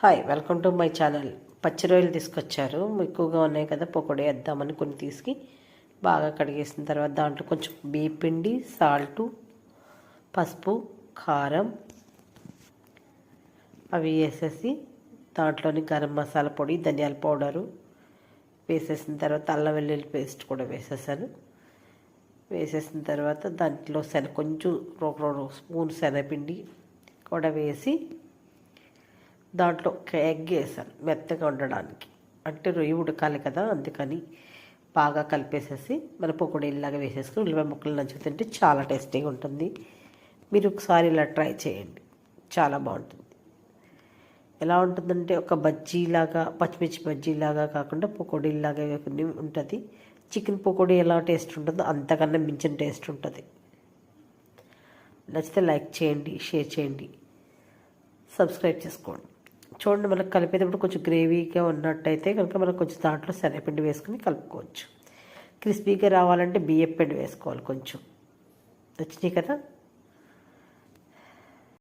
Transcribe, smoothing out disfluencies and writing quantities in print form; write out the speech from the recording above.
Hi, welcome to my channel. పచ్చి రొయ్యలు తీసుకొచ్చారు, ఎక్కువగా ఉన్నాయి కదా, పకోడీ వేద్దామని కొన్ని తీసుకు బాగా కడిగేసిన తర్వాత దాంట్లో కొంచెం బియ్యం పిండి, సాల్టు, పసుపు, కారం అవి వేసేసి దాంట్లోని గరం మసాలా పొడి, ధనియాల పౌడరు వేసేసిన తర్వాత అల్లం వెల్లుల్లి పేస్ట్ కూడా వేసేసాను. వేసేసిన తర్వాత దాంట్లో కొంచెం ఒక స్పూన్ శనగపిండి కూడా వేసి దాంట్లో ఒక ఎగ్ వేసాను మెత్తగా ఉండడానికి. అంటే రొయ్య ఉడకాలి కదా, అందుకని బాగా కలిపేసేసి మన పకోడీలాగా వేసేసుకుని ఉల్లిపాయ ముక్కలు నంచుకు తింటే చాలా టేస్టీగా ఉంటుంది. మీరు ఒకసారి ఇలా ట్రై చేయండి, చాలా బాగుంటుంది. ఎలా ఉంటుందంటే ఒక బజ్జీలాగా, పచ్చిమిర్చి బజ్జీలాగా కాకుండా పకోడీలాగా ఉంటుంది. చికెన్ పకోడీ ఎలా టేస్ట్ ఉంటుందో అంతకన్నా మించిన టేస్ట్ ఉంటుంది. నచ్చితే లైక్ చేయండి, షేర్ చేయండి, సబ్స్క్రైబ్ చేసుకోండి. చూడండి, మనకు కలిపేటప్పుడు కొంచెం గ్రేవీగా ఉన్నట్టయితే కనుక మనం కొంచెం దాంట్లో శనగపిండి వేసుకుని కలుపుకోవచ్చు. క్రిస్పీగా రావాలంటే బియ్యం పిండి వేసుకోవాలి కొంచెం. నచ్చినాయి కదా.